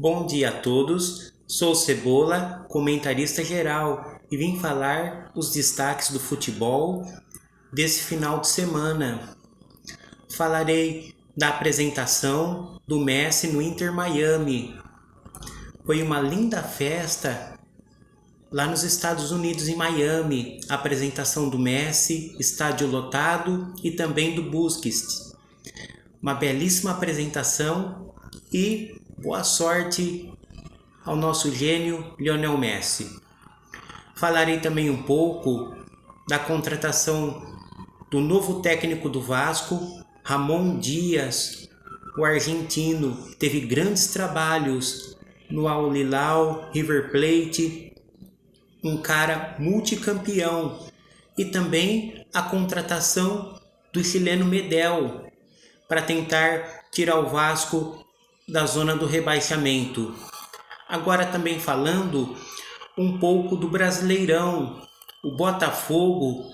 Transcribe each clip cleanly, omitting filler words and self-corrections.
Bom dia a todos, sou Cebola, comentarista geral, e vim falar os destaques do futebol desse final de semana. Falarei da apresentação do Messi no Inter Miami. Foi uma linda festa lá nos Estados Unidos, em Miami. A apresentação do Messi, estádio lotado, e também do Busquets. Uma belíssima apresentação e boa sorte ao nosso gênio Lionel Messi. Falarei também um pouco da contratação do novo técnico do Vasco, Ramon Dias, o argentino. Teve grandes trabalhos no Al Hilal, River Plate, um cara multicampeão. E também a contratação do chileno Medel para tentar tirar o Vasco da zona do rebaixamento. Agora também falando um pouco do Brasileirão. O Botafogo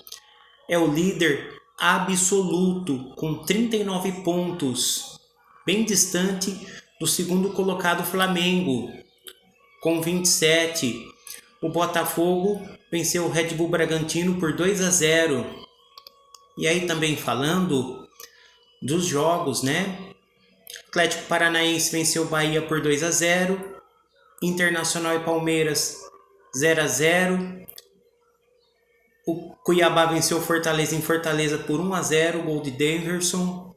é o líder absoluto com 39 pontos, bem distante do segundo colocado Flamengo com 27. O Botafogo venceu o Red Bull Bragantino por 2-0. E aí também falando dos jogos, né? Atlético Paranaense venceu o Bahia por 2-0, Internacional e Palmeiras 0-0. O Cuiabá venceu o Fortaleza em Fortaleza por 1-0, gol de Daverson.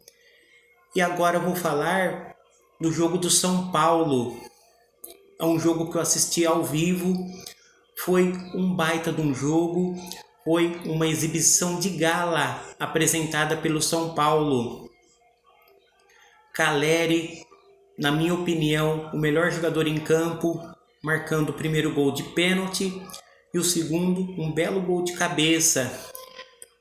E agora eu vou falar do jogo do São Paulo. É um jogo que eu assisti ao vivo. Foi um baita de um jogo. Foi uma exibição de gala apresentada pelo São Paulo. Caleri, na minha opinião, o melhor jogador em campo, marcando o primeiro gol de pênalti e o segundo, um belo gol de cabeça.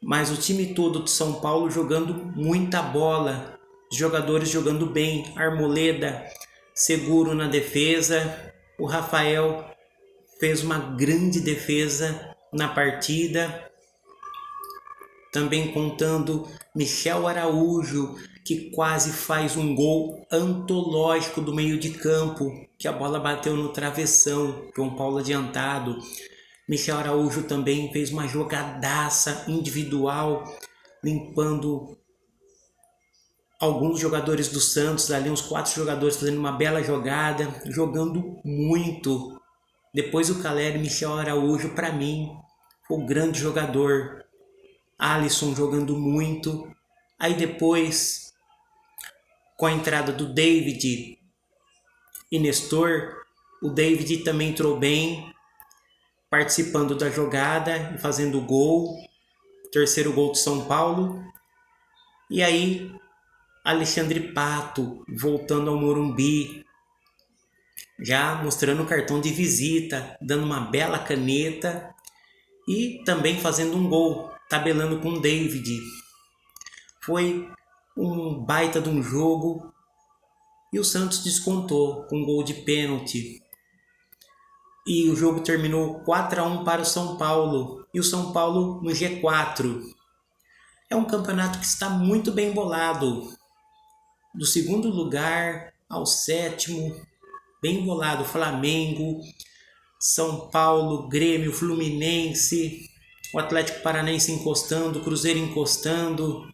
Mas o time todo de São Paulo jogando muita bola, os jogadores jogando bem. Arboleda seguro na defesa, o Rafael fez uma grande defesa na partida. Também contando Michel Araújo, que quase faz um gol antológico do meio de campo, que a bola bateu no travessão, João Paulo adiantado. Michel Araújo também fez uma jogadaça individual, limpando alguns jogadores do Santos, ali uns 4 jogadores fazendo uma bela jogada, jogando muito. Depois o Caleri, Michel Araújo, para mim, foi o grande jogador. Alisson jogando muito. Aí depois, com a entrada do David e Nestor, o David também entrou bem, participando da jogada e fazendo gol. Terceiro gol de São Paulo. E aí, Alexandre Pato voltando ao Morumbi, já mostrando o cartão de visita, dando uma bela caneta e também fazendo um gol, tabelando com o David. Foi um baita de um jogo e o Santos descontou com um gol de pênalti. E o jogo terminou 4-1 para o São Paulo. E o São Paulo no G4. É um campeonato que está muito bem bolado. Do segundo lugar ao sétimo, bem bolado. Flamengo, São Paulo, Grêmio, Fluminense, o Atlético Paranaense encostando, o Cruzeiro encostando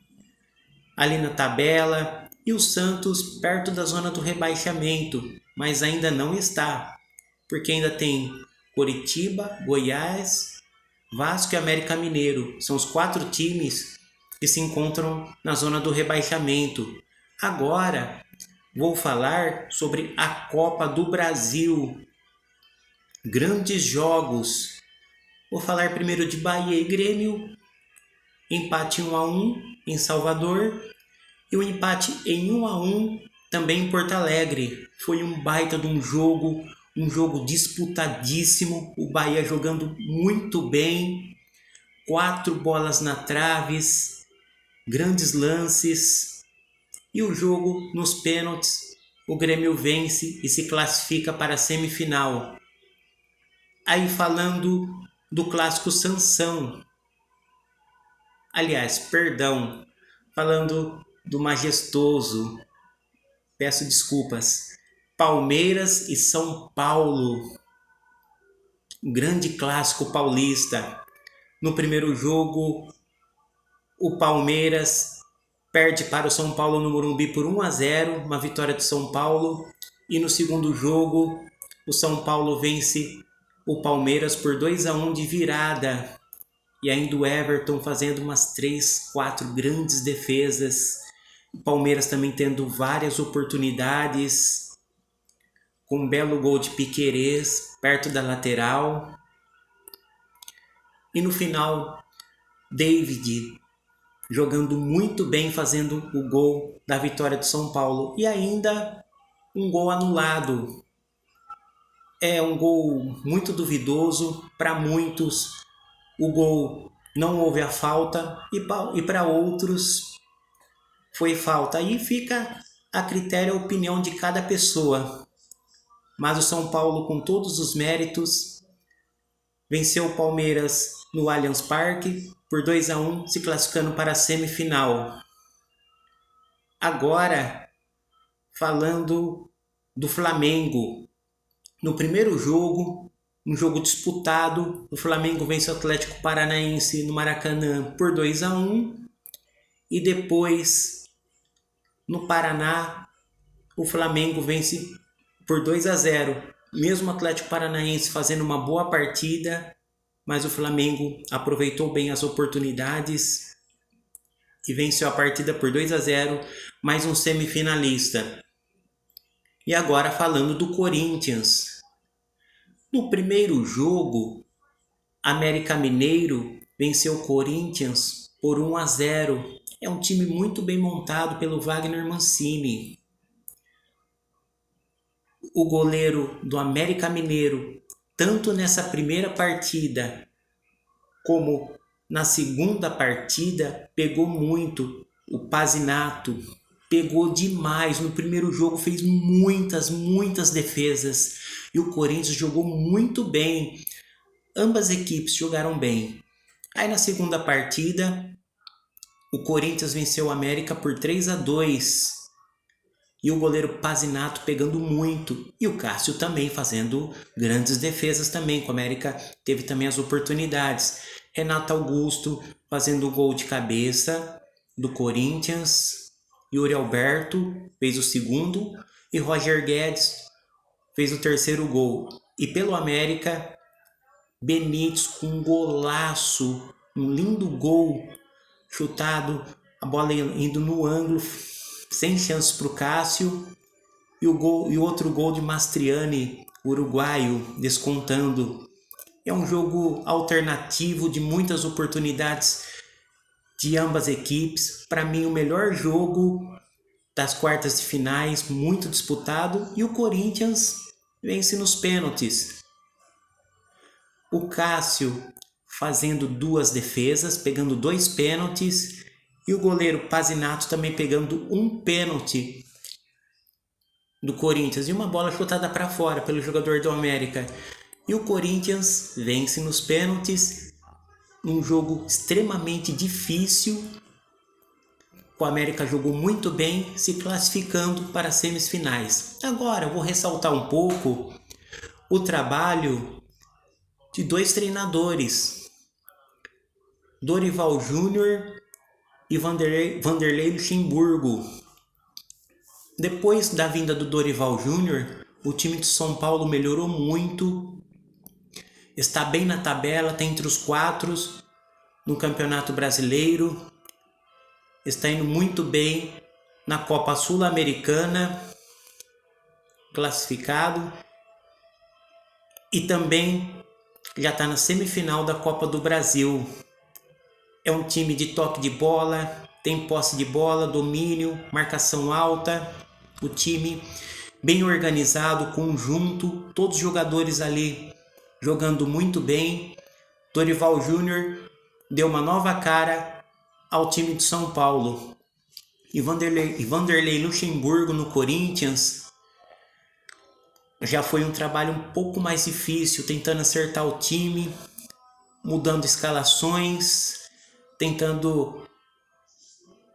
ali na tabela. E o Santos perto da zona do rebaixamento, mas ainda não está, porque ainda tem Coritiba, Goiás, Vasco e América Mineiro. São os 4 times que se encontram na zona do rebaixamento. Agora vou falar sobre a Copa do Brasil. Grandes jogos. Vou falar primeiro de Bahia e Grêmio. Empate 1-1 em Salvador. E o empate em 1-1 também em Porto Alegre. Foi um baita de um jogo disputadíssimo. O Bahia jogando muito bem. 4 bolas na traves, grandes lances. E o jogo nos pênaltis, o Grêmio vence e se classifica para a semifinal. Aí falando do clássico Sansão. Aliás, perdão, falando do majestoso, peço desculpas. Palmeiras e São Paulo. Um grande clássico paulista. No primeiro jogo, o Palmeiras perde para o São Paulo no Morumbi por 1-0, uma vitória do São Paulo. E no segundo jogo, o São Paulo vence o Palmeiras por 2-1 de virada. E ainda o Everton fazendo umas 3, 4 grandes defesas. O Palmeiras também tendo várias oportunidades, com um belo gol de Piquerez perto da lateral. E no final, David jogando muito bem, fazendo o gol da vitória do São Paulo. E ainda um gol anulado. É um gol muito duvidoso para muitos. O gol não houve a falta e para outros foi falta. Aí fica a critério e a opinião de cada pessoa. Mas o São Paulo, com todos os méritos, venceu o Palmeiras no Allianz Parque por 2-1, se classificando para a semifinal. Agora, falando do Flamengo. No primeiro jogo, um jogo disputado, o Flamengo vence o Atlético Paranaense no Maracanã por 2-1. E depois, no Paraná, o Flamengo vence por 2-0. Mesmo o Atlético Paranaense fazendo uma boa partida, mas o Flamengo aproveitou bem as oportunidades e venceu a partida por 2-0, mais um semifinalista. E agora falando do Corinthians. No primeiro jogo, América Mineiro venceu o Corinthians por 1-0. É um time muito bem montado pelo Wagner Mancini. O goleiro do América Mineiro, tanto nessa primeira partida como na segunda partida, pegou muito. O Pazinato pegou demais. No primeiro jogo fez muitas defesas. E o Corinthians jogou muito bem. Ambas equipes jogaram bem. Aí na segunda partida, o Corinthians venceu o América por 3-2. E o goleiro Pazinato pegando muito. E o Cássio também fazendo grandes defesas também. Com o América teve também as oportunidades. Renato Augusto fazendo o gol de cabeça do Corinthians. Yuri Alberto fez o segundo. E Roger Guedes fez o terceiro gol. E pelo América, Benítez com um golaço. Um lindo gol chutado. A bola indo no ângulo, sem chances para o Cássio. E o outro gol de Mastriani, uruguaio, descontando. É um jogo alternativo de muitas oportunidades de ambas equipes. Para mim, o melhor jogo das quartas de finais, muito disputado. E o Corinthians vence nos pênaltis. O Cássio fazendo 2 defesas, pegando 2 pênaltis. E o goleiro Pazinato também pegando um pênalti do Corinthians. E uma bola chutada para fora pelo jogador do América. E o Corinthians vence nos pênaltis. Um jogo extremamente difícil. O América jogou muito bem, se classificando para as semifinais. Agora eu vou ressaltar um pouco o trabalho de 2 treinadores. Dorival Júnior e Vanderlei Luxemburgo. Depois da vinda do Dorival Júnior, o time de São Paulo melhorou muito. Está bem na tabela, está entre os 4 no Campeonato Brasileiro. Está indo muito bem na Copa Sul-Americana, classificado. E também já está na semifinal da Copa do Brasil. É um time de toque de bola, tem posse de bola, domínio, marcação alta. O time bem organizado, conjunto, todos os jogadores ali jogando muito bem. Dorival Júnior deu uma nova cara ao time de São Paulo. E Vanderlei Luxemburgo no Corinthians já foi um trabalho um pouco mais difícil, tentando acertar o time, mudando escalações, tentando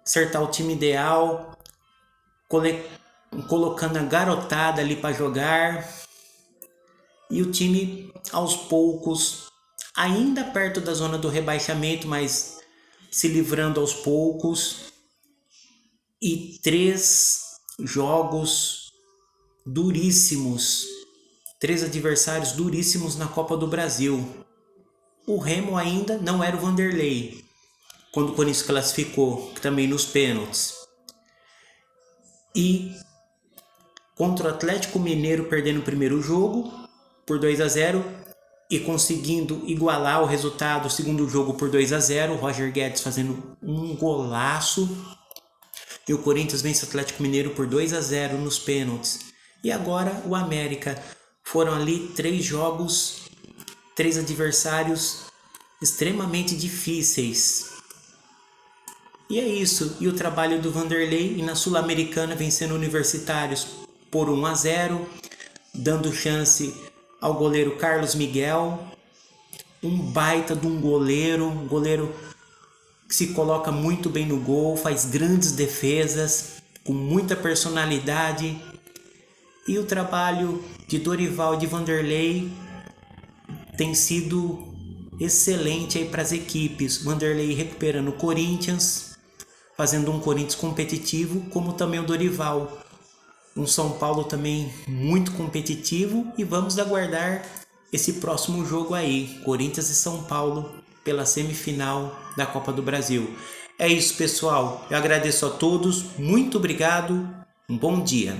acertar o time ideal, colocando a garotada ali para jogar. E o time, aos poucos, ainda perto da zona do rebaixamento, mas se livrando aos poucos. E 3 jogos duríssimos, 3 adversários duríssimos na Copa do Brasil. O Remo ainda não era o Vanderlei, quando o Corinthians classificou, também nos pênaltis. E contra o Atlético Mineiro perdendo o primeiro jogo por 2-0 e conseguindo igualar o resultado do segundo jogo por 2-0, o Roger Guedes fazendo um golaço. E o Corinthians vence o Atlético Mineiro por 2-0 nos pênaltis. E agora o América. Foram ali 3 jogos, 3 adversários extremamente difíceis. E é isso. E o trabalho do Vanderlei, e na Sul-Americana vencendo Universitários por 1-0, dando chance ao goleiro Carlos Miguel. Um baita de um goleiro que se coloca muito bem no gol, faz grandes defesas, com muita personalidade. E o trabalho de Dorival e de Vanderlei tem sido excelente aí para as equipes. Vanderlei recuperando o Corinthians, fazendo um Corinthians competitivo, como também o Dorival. Um São Paulo também muito competitivo, e vamos aguardar esse próximo jogo aí, Corinthians e São Paulo, pela semifinal da Copa do Brasil. É isso, pessoal. Eu agradeço a todos, muito obrigado, um bom dia.